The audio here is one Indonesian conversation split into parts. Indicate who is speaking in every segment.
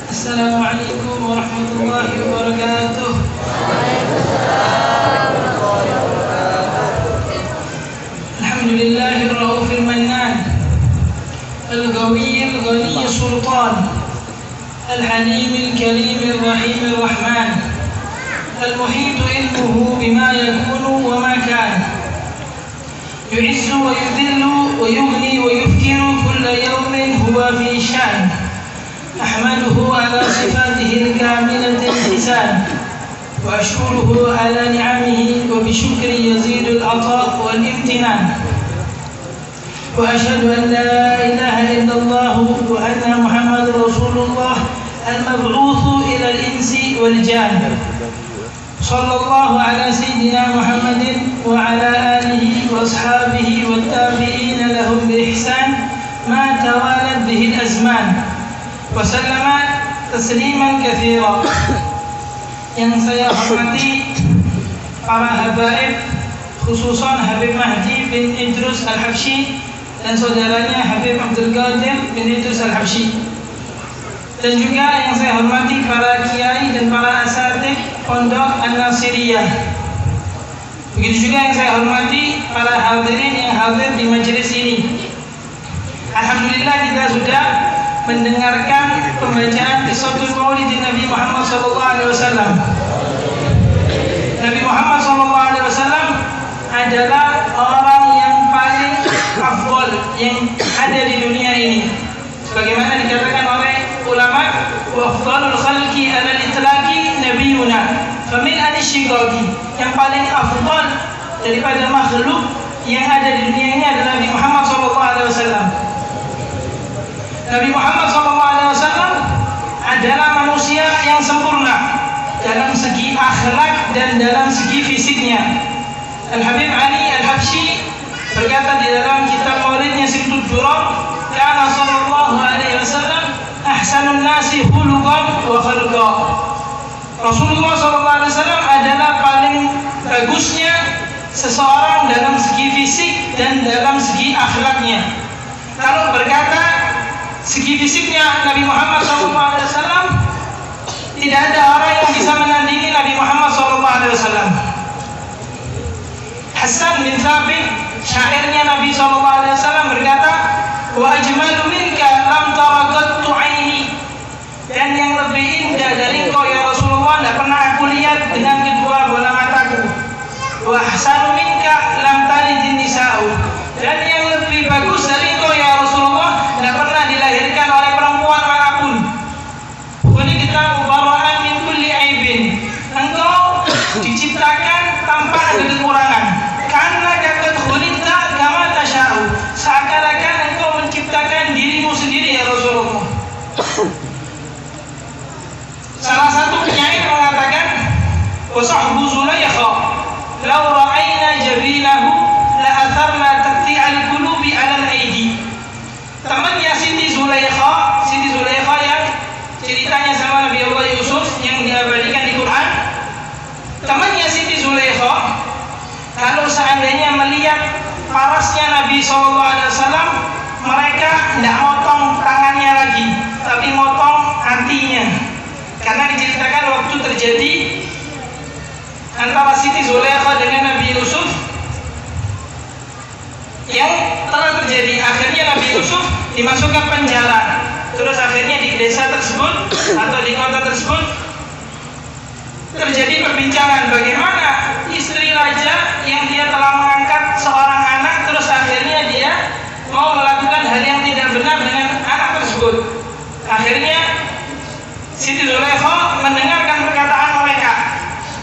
Speaker 1: Assalamualaikum warahmatullahi wabarakatuh. Alhamdulillahir raufil mannan, al-ghawiyil ghaniyis sultan, al-halimil karimir rahimir rahman, al-muhitu ilmuhu bima yakunu wa ma kana, yu'izzu wa yudhillu wa yughni wa yufkiru kulla yawmin huwa fi shan. أحمده على صفاته الكاملة الحسان، وأشكره على نعمه وبشكر يزيد العطاء والامتنان، وأشهد أن لا إله إلا الله وأن محمد رسول الله المبعوث إلى الإنس والجان. صلى الله على سيدنا محمد وعلى آله وأصحابه والتابعين لهم بإحسان ما توالت به الأزمان. Wassalamu tasliman katsira. Yang saya hormati para habaib, khususan Habib Mahdi bin Idrus Al-Habsyi dan saudaranya Habib Abdul Qadir bin Idrus Al-Habsyi, dan juga yang saya hormati para kiai dan para asatidz Pondok An-Nasiriyah. Begitu juga yang saya hormati para hadirin yang hadir di majelis ini. Alhamdulillah kita sudah mendengarkan pembacaan Qissatul Maulid Nabi Muhammad SAW. Nabi Muhammad SAW adalah orang yang paling afdal yang ada di dunia ini. Sebagaimana dikatakan oleh ulama, wa afdalul khalqi ala al-itlaqi nabiyuna famin an-shiqaqi, yang paling afdal daripada makhluk yang ada di dunia ini adalah Nabi Muhammad SAW. Nabi Muhammad SAW adalah manusia yang sempurna dalam segi akhlak dan dalam segi fisiknya. Al-Habib Ali Al-Habsyi berkata di dalam kitab maulidnya Simtud Durab, kana sallallahu alaihi wasallam ahsanun nasi khuluqan wa khalqa. Rasulullah SAW adalah paling bagusnya seseorang dalam segi fisik dan dalam segi akhlaknya. Kalau berkata segi fisiknya Nabi Muhammad SAW, tidak ada orang yang bisa menandingi Nabi Muhammad SAW. Hasan bin Thabit, syairnya Nabi SAW, berkata, wa ajmalu minka lam tara qattu aini, dan yang lebih indah dari engkau ya Rasulullah tidak pernah aku lihat dengan kedua bola mataku. Wa ahsanu minka lam talidin nisa'u, dan yang lebih bagus dari engkau ya Rasulullah tidak pernah dilahirkan oleh perempuan manapun. Khuliqta mubarra'an min kulli aibin, engkau diciptakan tanpa ada kekurangan. Karena qad khuliqta kama tasya'u, seakan-akan engkau menciptakan dirimu sendiri ya Rasulullah. Salah satu penyair mengatakan, wa sahbu Zulaikha law ra'ayna jabilahu la atharna taqti'al qulubi 'ala al-aidi. Temannya Siti Zulaikha yang ceritanya sama Nabi Allah Yusuf yang diabadikan di Quran. Temannya Siti Zulaikha, kalau seandainya melihat parasnya Nabi SAW, mereka tidak motong tangannya lagi, tapi motong hatinya. Karena diceritakan waktu terjadi antara Siti Zulaikha dengan Nabi Yusuf yang telah terjadi, akhirnya Nabi Yusuf dimasukkan penjara. Terus akhirnya di desa tersebut atau di kota tersebut terjadi perbincangan bagaimana istri raja yang dia telah mengangkat seorang anak, terus akhirnya dia mau melakukan hal yang tidak benar dengan anak tersebut. Akhirnya Siti Zulaikha mendengarkan perkataan mereka.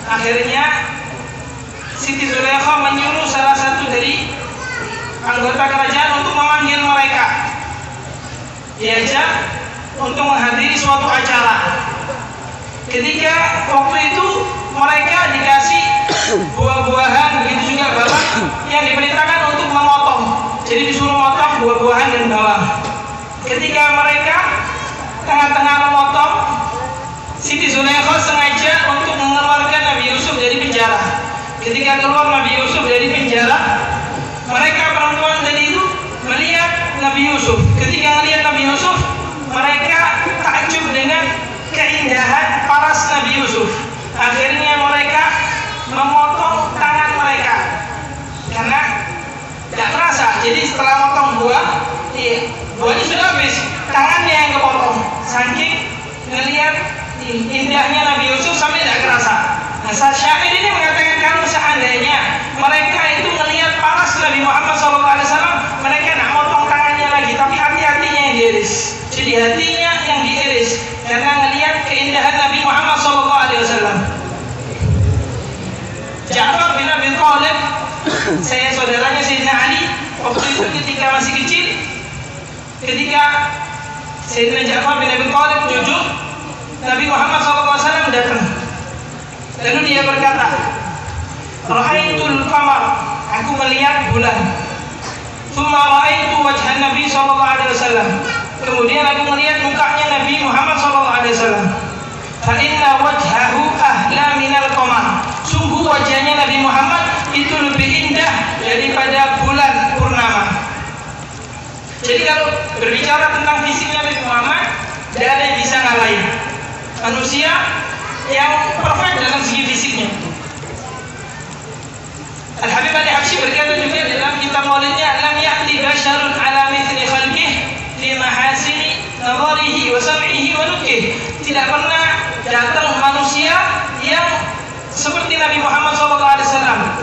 Speaker 1: Akhirnya Siti Zulaikha menyuruh salah satu dari anggota kerajaan untuk memanggil mereka, diajak untuk menghadiri suatu acara. Ketika waktu itu mereka dikasih buah-buahan, begitu juga bawang yang diperintahkan untuk memotong. Jadi disuruh memotong buah-buahan dan bawang. Ketika mereka tengah-tengah memotong, Siti Zulaikha sengaja untuk mengeluarkan Nabi Yusuf dari penjara. Ketika keluar Nabi Yusuf dari penjara, mereka perempuan tadi itu melihat Nabi Yusuf. Ketika melihat Nabi Yusuf, mereka takjub dengan keindahan paras Nabi Yusuf. Akhirnya mereka memotong tangan mereka karena tidak terasa. Jadi setelah motong buah, buahnya sudah habis, tangannya yang kepotong. Saking melihat indahnya Nabi Yusuf sampai tidak terasa. Nah, syair ini mengatakan kalau seandainya mereka itu melihat paras Nabi Muhammad SAW, mereka tidak motong tangannya lagi, tapi hati-hatinya yang diiris. Jadi hatinya yang diiris karena melihat keindahan Nabi Muhammad SAW. Ja'far bin Abi Thalib, saya saudaranya Sayyidina Ali, waktu itu ketika masih kecil, ketika Sayyidina Ja'far bin Abi Thalib jujur, Nabi Muhammad SAW datang. Lalu dia berkata, Ra'aitul qamar, aku melihat bulan. Tsumma ra'aitu wajhan Nabi SAW. Kemudian aku melihat mukanya Nabi Muhammad SAW. Fa inna wajhahu ahla minal qamar. Sungguh wajahnya Nabi Muhammad itu lebih indah daripada bulan purnama. Jadi kalau berbicara tentang fisik Nabi Muhammad, tidak ada yang bisa ngalahin manusia yang perfect dalam segi fisiknya. Al-Habib Al-Habsyi berkata juga dalam kitab maulidnya, lam ya'ti basyarun ala mithli khalqih fi mahasini nazarihi wa sam'ihi wa nutqih. Tidak pernah datang manusia yang seperti Nabi Muhammad SAW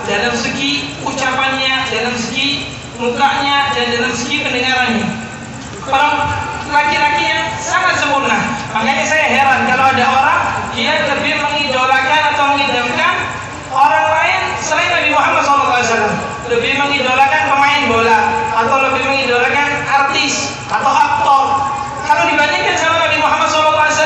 Speaker 1: dalam segi ucapannya, dalam segi mukanya, dan dalam segi pendengarannya. Orang laki-laki yang sangat sempurna. Makanya saya heran kalau ada orang dia lebih mengidolakan atau mengidamkan orang lain selain Nabi Muhammad SAW, lebih mengidolakan pemain bola atau lebih mengidolakan artis atau aktor. Kalau dibandingkan sama Nabi Muhammad SAW,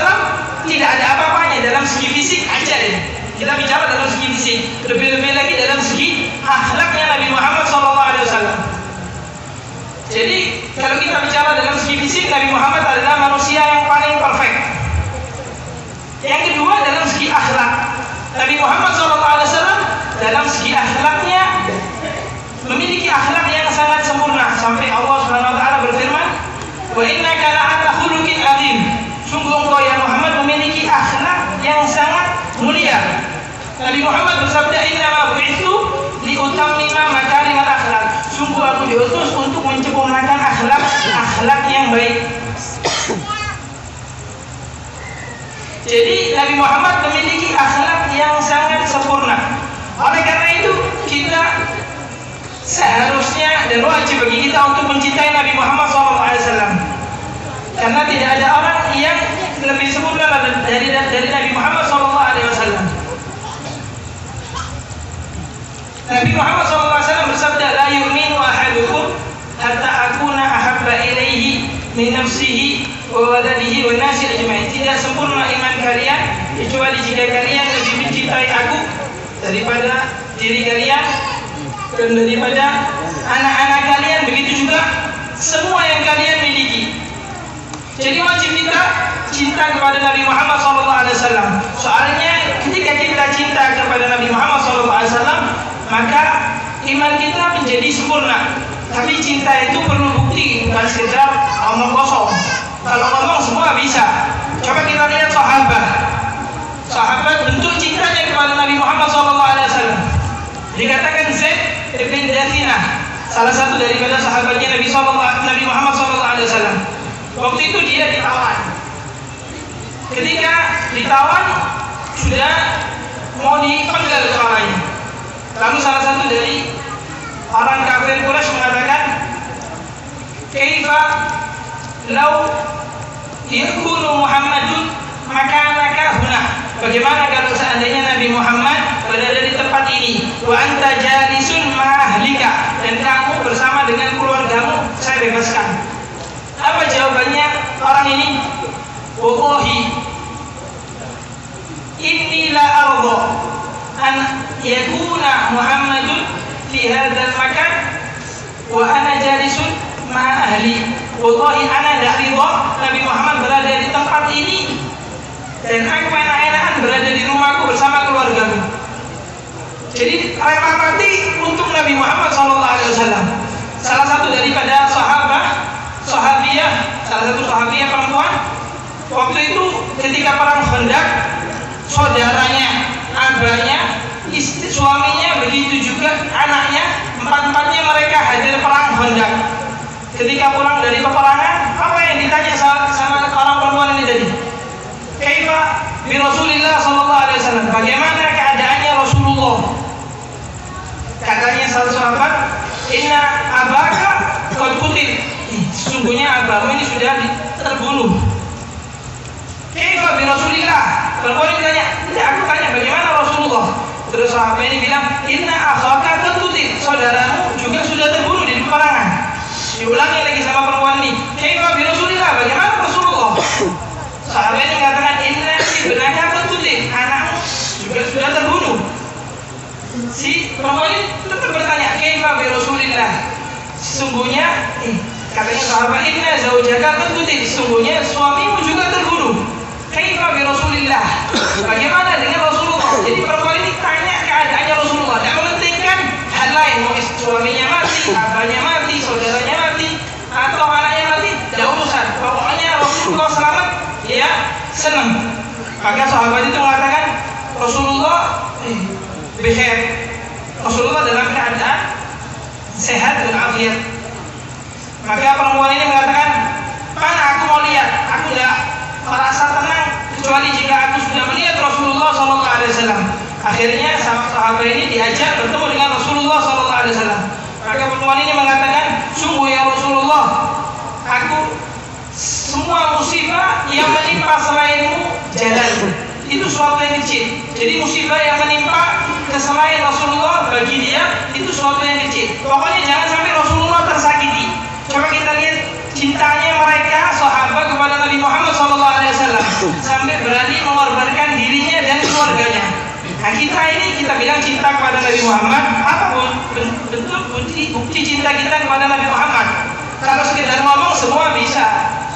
Speaker 1: tidak ada apa-apanya dalam segi fisik aja ya. Kita bicara dalam segi fisik, lebih-lebih lagi dalam segi akhlaknya Nabi Muhammad SAW. Jadi kalau kita bicara dalam segi fisik, Nabi Muhammad adalah manusia yang paling perfect. Yang kedua dalam segi akhlak, Nabi Muhammad SAW dalam segi akhlaknya memiliki akhlak yang sangat sempurna sampai Allah Subhanahu Wa Taala berfirman, wa innaka la'ala khuluqin azim. Sungguh engkau ya Muhammad memiliki akhlak yang sangat mulia. Nabi Muhammad bersabda, inna ma bu'itsu liutammima makarimal akhlak. Sungguh aku diutus untuk menyempurnakan akhlak yang baik. Jadi Nabi Muhammad memiliki akhlak yang sangat sempurna. Oleh karena itu kita seharusnya dan wajib bagi kita untuk mencintai Nabi Muhammad SAW. Karena tidak ada orang yang lebih sempurna dari Nabi Muhammad SAW. Nabi Muhammad SAW bersabda, la yu'minu ahadukum hatta akuna ahabba ilaihi min nafsihi wa waladihi wa nasi ajma'in. Tidak sempurna iman kalian kecuali jika kalian lebih mencintai aku daripada diri kalian dan daripada anak-anak kalian, begitu juga semua yang kalian miliki. Jadi wajib kita cinta kepada Nabi Muhammad SAW. Soalnya ketika kita cinta kepada Nabi Muhammad SAW, maka iman kita menjadi sempurna. Tapi cinta itu perlu bukti, bukan sekedar omong kosong. Kalau ngomong semua bisa. Coba kita lihat sahabat bentuk cintanya kepada Nabi Muhammad SAW. Dikatakan Zaid bin Dathinah, salah satu daripada sahabatnya Nabi Muhammad SAW. Waktu itu dia ditawan. Ketika ditawan sudah mau dipenggal kepalanya. Lalu salah satu dari orang kafir Quraisy mengatakan, kaifa law yakunu Muhammadun makanaka huna. Bagaimana kalau seandainya Nabi Muhammad berada di tempat ini, wa anta jalisun ma'ahlika, dan kamu bersama dengan keluargamu, saya bebaskan. Apa jawabannya orang ini? Wallahi inni la arda an yakuna Muhammadun fi hadzal makan wa ana jalisun ma'a ahli. Wallahi ana la ridha Nabi Muhammad berada di tempat ini dan aku enak-enakan berada di rumahku bersama keluargaku. Jadi rela mati untuk Nabi Muhammad SAW. Salah satu daripada sahabat sahabiyah, salah satu sahabiyah perempuan. Waktu itu ketika perang Khandaq, saudaranya, abahnya, suaminya, begitu juga anaknya, empat-empatnya mereka hadir perang Khandaq. Ketika pulang dari peperangan, apa yang ditanya sama orang perempuan ini tadi? Kaifa bi Rasulillah sallallahu alaihi wasallam? Bagaimana keadaannya Rasulullah? Katanya salah sahabat, inna abaka qad qutil. Sesungguhnya abamu ini sudah terbunuh. Kaifa bi Rasulillah? Perempuan ini tanya, tidak, aku tanya bagaimana Rasulullah? Terus sahabat ini bilang, inna akhaka qad qutil. Saudaramu juga sudah terbunuh di peperangan. Diulangi lagi sama perempuan ini, kaifa bi Rasulillah? Bagaimana Rasulullah? Sahabat ini mengatakan, inna ibnaka qad qutil. Anakmu juga sudah terbunuh. Si perempuan ini tetap bertanya, kaifa bi Rasulillah? Sesungguhnya, katanya sahabat, inna zaujaka qad qutil. Sesungguhnya suamimu juga terbunuh. Kaifa bi Rasulillah? Bagaimana dengan Rasulullah? Jadi perempuan ini tanya keadaannya Rasulullah, tidak mementingkan hal lain, mau suaminya mati, abahnya mati, saudaranya mati, atau anaknya mati, tidak urusan. Pokoknya Rasulullah selamat, dia senang. Maka sahabat itu mengatakan, Rasulullah bikhair. Rasulullah dalam keadaan sehat dan afiat. Maka perempuan ini mengatakan, mana aku mau lihat? Aku tidak merasa tenang kecuali jika aku sudah melihat Rasulullah SAW. Akhirnya sahabat ini diajak bertemu dengan Rasulullah SAW. Maka perempuan ini mengatakan, sungguh ya Rasulullah, aku semua musibah yang menimpa selainmu jalan. Itu suatu yang kecil. Jadi musibah yang menimpa selain Rasulullah bagi dia itu suatu yang kecil. Pokoknya jangan sampai Rasulullah tersakiti. Coba kita lihat cintanya mereka sahabat kepada Nabi Muhammad SAW sampai berani mengorbankan dirinya dan keluarganya. Nah kita ini kita bilang cinta kepada Nabi Muhammad, apa bentuk bukti cinta kita kepada Nabi Muhammad? Kalau sekedar ngomong semua bisa,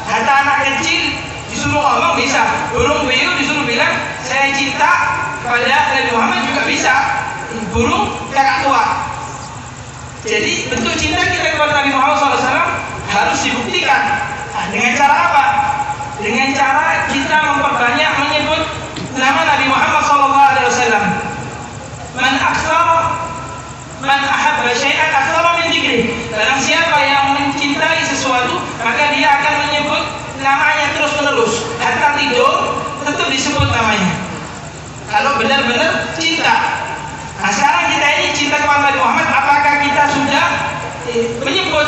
Speaker 1: kata anak kecil disuruh ngomong bisa, burung puyuh disuruh bilang saya cinta kepada Nabi Muhammad juga bisa, burung kakak tua. Jadi bentuk cinta kita kepada Nabi Muhammad SAW harus dibuktikan. Nah, dengan cara apa? Dengan cara kita memperbanyak menyebut nama Nabi Muhammad SAW. Man ahabba syai'an aktsara min dzikri. Barang siapa yang mencintai sesuatu, maka dia akan menyebut namanya terus-menerus. Hatta tidur tetap disebut namanya. Kalau benar-benar cinta. Nah, sekarang kita ini cinta kepada Nabi Muhammad, apakah kita sudah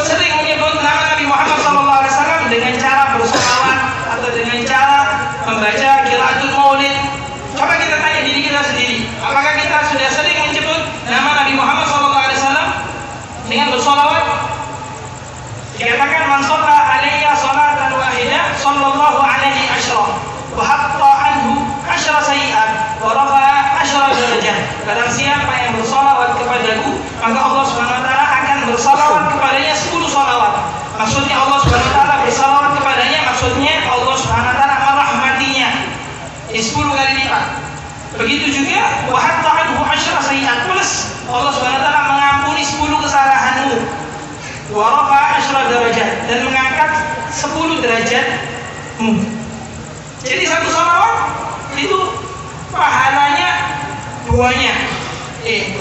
Speaker 1: sering menyebut nama Nabi Muhammad SAW dengan cara bersolawat atau dengan cara membaca qiraatul maulid? Coba kita tanya diri kita sendiri, apakah kita sudah sering menyebut nama Nabi Muhammad SAW dengan bersolawat? Dikatakan man shalla alayya salatan wahidah sallallahu alaihi asyra wa hatta anhu asyra sayyi'at wa rafa'a asyra darajat. Barang siapa yang bersolawat kepadaku, maka Allah Subhanahu wa taala akan bersolawat kepadanya 10 solawat. Maksudnya Allah Subhanahu wa taala bersolawat kepadanya, maksudnya Allah Subhanahu wa taala merahmatinya 10 kali lipat. Begitu juga wa hatta anhu asyra sayyi'at, plus Allah Subhanahu wa taala mengampuni 10 kesalahanmu. Wa rafa'a asyra darajat, dan mengangkat 10 derajatmu. Jadi satu salawat itu pahalanya duanya.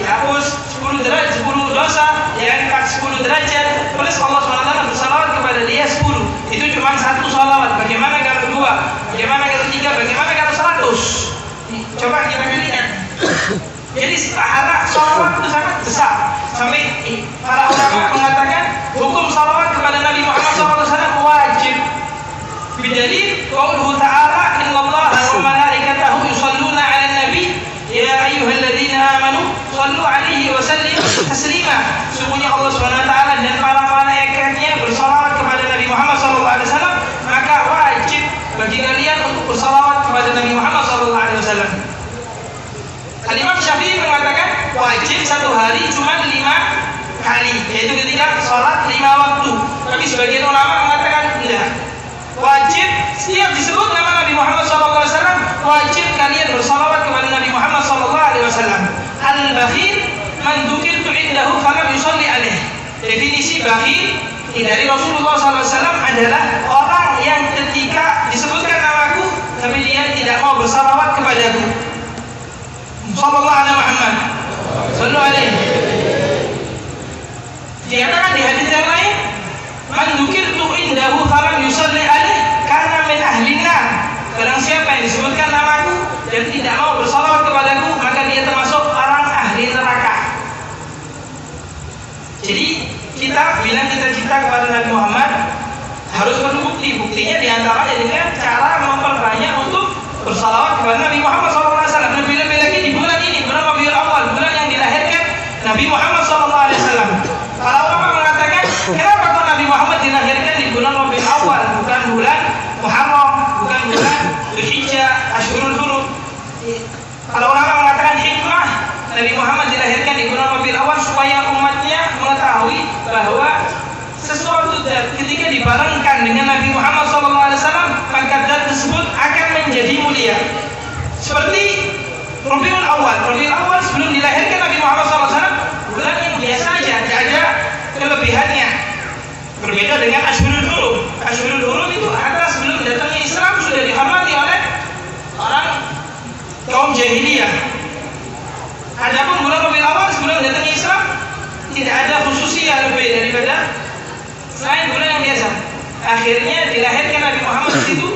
Speaker 1: Hapus 10 derajat, 10 dosa, diangkat 10 derajat, plus Allah SWT bersalawat kepada dia 10. Itu cuma satu salawat. Bagaimana kalau 2? Bagaimana kalau 3? Bagaimana kalau 100? Coba kita lihat. Jadi pahala salawat itu sangat besar. Sampai para ulama mengatakan hukum salawat kepada Nabi Muhammad SAW wajib. Bidalil qauluhu ta'ala innallaha wa malaikatahu yusholluna 'alan nabi ya ayyuhalladzina amanu shallu 'alaihi wa sallimu taslima. Sungguhnya Allah Subhanahu wa taala dan para malaikatnya bersalawat kepada Nabi Muhammad SAW, maka wajib bagi kalian untuk bersalawat kepada Nabi Muhammad SAW. Imam Syafi'i mengatakan wajib satu hari cuma 5 kali, yaitu ketika sholat 5 waktu. Tapi sebagian ulama mengatakan tidak. Wajib setiap disebut nama Nabi Muhammad SAW, wajib kalian bersalawat kepada Nabi Muhammad SAW. Al-bakhil man dzukirtu indahu falam yusalli alaih. Definisi bakhil dari Rasulullah SAW adalah orang yang ketika disebutkan namaku tapi dia tidak mau bersalawat kepadaku. Sallallahu alaihi Muhammad. Sallallahu alaihi. Dikatakan di hadis yang lain, man dzukirtu indahu falam yusalli alaihi kana min ahli nar. Barang siapa yang disebutkan namaku dan tidak mau bersalawat kepadaku, maka dia termasuk orang ahli neraka. Jadi kita bilang kita cinta kepada Nabi Muhammad harus perlu bukti. Buktinya diantaranya dengan cara memperbanyak untuk bersalawat kepada Nabi Muhammad SAW. Lebih-lebih lagi di bulan ini, bulan Rabiul Awal, bulan yang dilahirkan Nabi Muhammad SAW. Para ulama mengatakan, kenapa kok Nabi Muhammad dilahirkan di bulan Rabiul Awal, bukan bulan Muharram, bukan bulan Dzulhijjah, Ashhurul Hurum? Para ulama mengatakan hikmah Nabi Muhammad dilahirkan di bulan Rabiul Awal supaya umatnya mengetahui bahwa sesuatu ketika dibarengkan dengan Nabi Muhammad SAW, maka zat tersebut akan menjadi mulia. Seperti Rabiul Awal. Rabiul Awal sebelum dilahirkan Nabi Muhammad SAW, bulan yang biasa saja, tidak ada kelebihannya. Berbeda dengan Ashhurul Hurum. Ashhurul Hurum itu adalah sebelum datangnya Islam sudah dihormati oleh orang kaum jahiliyah. Adapun bulan Rabiul Awal sebelum datangnya Islam tidak ada khususnya lebih daripada selain bulan yang biasa. Akhirnya dilahirkan Nabi Muhammad di situ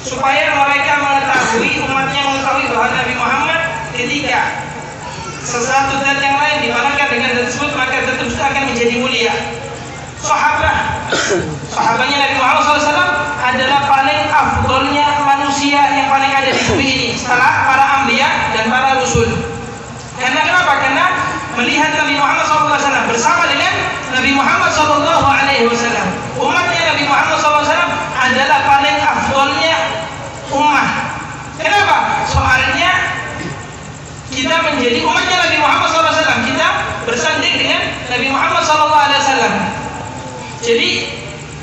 Speaker 1: supaya mereka mengetahui, umatnya mengetahui bahwa Nabi Muhammad ketika sesuatu zat yang lain dibarengkan dengan zat tersebut, maka zat tersebut akan menjadi mulia. Sahabatnya Nabi Muhammad SAW adalah paling afdolnya manusia yang paling ada di bumi ini setelah para anbiya dan para rasul. Karena kenapa? Karena melihat Nabi Muhammad SAW bersama dengan Nabi Muhammad SAW, umatnya Nabi Muhammad SAW adalah paling afdolnya ummah. Kenapa? Soalnya kita menjadi umatnya Nabi Muhammad SAW, kita bersanding dengan Nabi Muhammad SAW. Jadi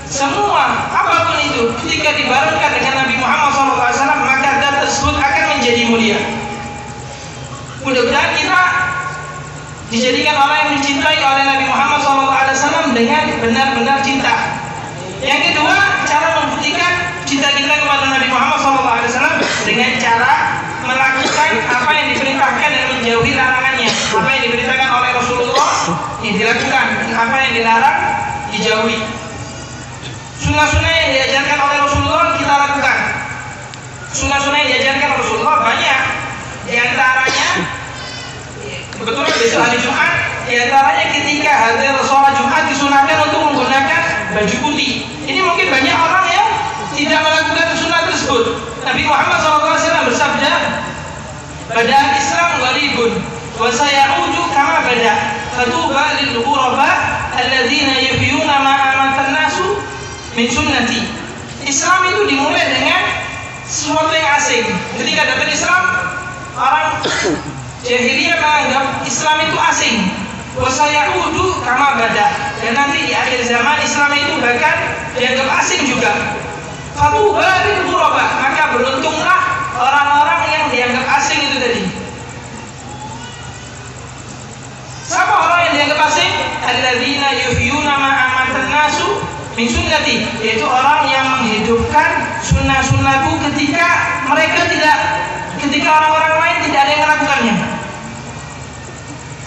Speaker 1: semua apapun itu ketika dibarengkan dengan Nabi Muhammad SAW, maka zat tersebut akan menjadi mulia. Mudah-mudahan kita dijadikan orang yang dicintai oleh Nabi Muhammad SAW dengan benar-benar cinta. Yang kedua, cara membuktikan cinta kita kepada Nabi Muhammad SAW dengan cara melakukan apa yang diperintahkan dan menjauhi larangannya. Apa yang diperintahkan oleh Rasulullah yang dilakukan, apa yang dilarang dijauhi. Sunnah-sunnah yang diajarkan oleh Rasulullah kita lakukan. Sunnah-sunnah yang diajarkan Rasulullah banyak. Di antaranya kebetulan besok hari Jumat, di antaranya ketika hadir sholat Jumat disunahkan untuk menggunakan baju putih. Ini mungkin banyak orang yang tidak melakukan sunnah tersebut. Nabi Muhammad SAW bersabda, "Bada'al Islam gharibun, wa sayaudu kama bada. Fatuba lil ghuraba alladzina yafiyuna ma amatan nasu min sunnati." Islam itu dimulai dengan sesuatu yang asing. Ketika datang Islam, orang jahiliyah menganggap Islam itu asing. Wasayaudu kama bada. Dan nanti di akhir zaman Islam itu bahkan dianggap asing juga. Fatuba lil ghuraba, maka beruntunglah orang-orang yang dianggap asing itu tadi. Siapa orang yang dianggap asing? Alladzina yuhyuna ma amatan nasu min sunnati, yaitu orang yang menghidupkan sunnah-sunnahku ketika orang-orang lain tidak ada yang melakukannya.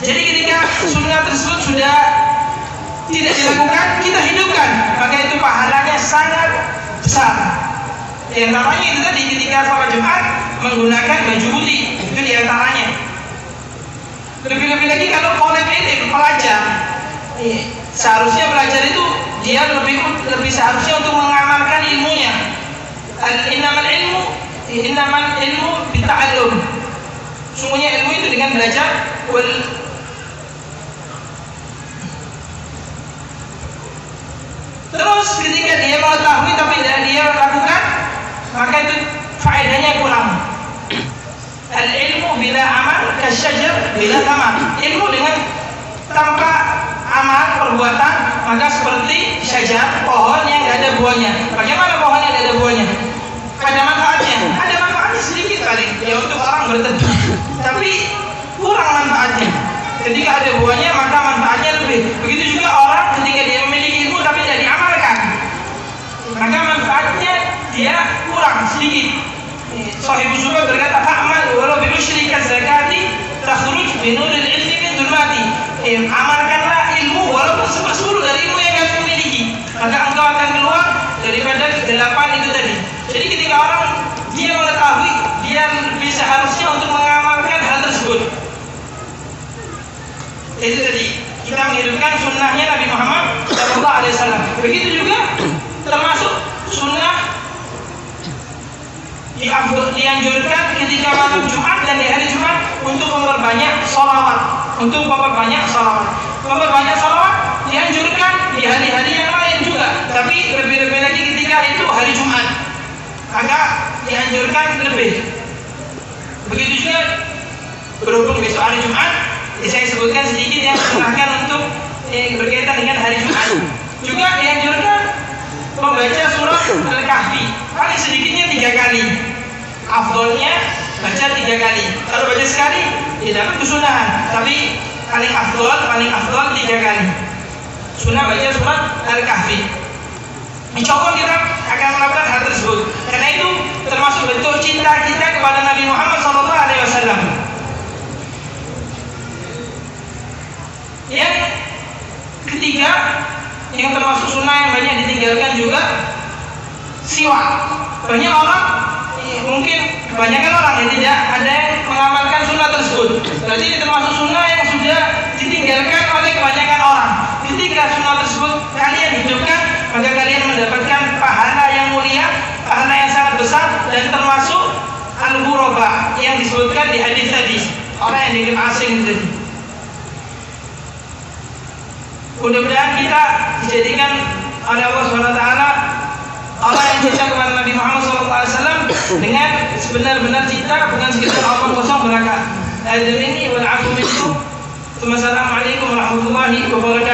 Speaker 1: Jadi ketika sunnah tersebut sudah tidak dilakukan, kita hidupkan, maka itu pahalanya sangat besar. Yang namanya itu tadi ketika sholat Jumat menggunakan baju putih, itu diantaranya. Lebih-lebih lagi kalau kolek ini pelajar, seharusnya pelajar itu dia lebih seharusnya untuk mengamalkan ilmunya. Innamal ilmu bita'allum. Sungguhnya ilmu itu dengan belajar. Terus ketika dia mengetahui tapi tidak dia lakukan, maka itu faedahnya kurang. Al-ilmu bila amal kasyajar bila tamat. Ilmu dengan tanpa amal perbuatan maka seperti syajar, pohon yang tidak ada buahnya. Bagaimana pohon yang tidak ada buahnya? Ada manfaatnya, ada manfaatnya sedikit kali ya untuk orang berteduh, tapi kurang manfaatnya. Ketika ada buahnya maka manfaatnya lebih. Begitu juga orang ketika dia memiliki ilmu tapi daripada kegelapan itu tadi. Jadi ketika orang dia mengetahui, dia lebih seharusnya untuk mengamalkan hal tersebut. Itu tadi kita menghidupkan sunnahnya Nabi Muhammad SAW. Begitu juga termasuk sunnah dianjurkan ketika malam Jumat dan di hari Jumat untuk memperbanyak sholawat. Memperbanyak sholawat dianjurkan di hari-hari yang lain juga, tapi lebih-lebih lagi ketika itu hari Jumat, maka dianjurkan lebih. Begitu juga berhubung besok hari Jumat, saya sebutkan sedikit yang disunahkan untuk berkaitan dengan hari Jumat. Juga dianjurkan membaca surat Al-Kahfi paling sedikitnya 3 kali. Afdolnya baca 3 kali. Kalau baca sekali tidak dapat kesunahan, tapi paling afdol 3 kali. Sunnah baca surat Al-Kahfi. Insyaallah kita akan melakukan hal tersebut. Karena itu termasuk bentuk cinta kita kepada Nabi Muhammad SAW. Yang ketiga, yang termasuk sunnah yang banyak ditinggalkan juga siwak. Banyak orang, mungkin kebanyakan orang yang tidak ada yang mengamalkan sunnah tersebut. Berarti ini termasuk sunnah yang sudah ditinggalkan oleh kebanyakan orang. Ketika sunnah tersebut kalian hidupkan, maka kalian mendapatkan pahala yang mulia, pahala yang sangat besar, dan termasuk al-ghuraba yang disebutkan di hadis tadi, orang yang dikirim asing tadi. Mudah-mudahan kita dijadikan oleh Allah SWT orang yang cinta kepada Nabi Muhammad SAW dengan sebenar-benar cinta, bukan sekedar omong kosong belaka. Hadirin wal afu minkum. Wassalamualaikum warahmatullahi wabarakatuh.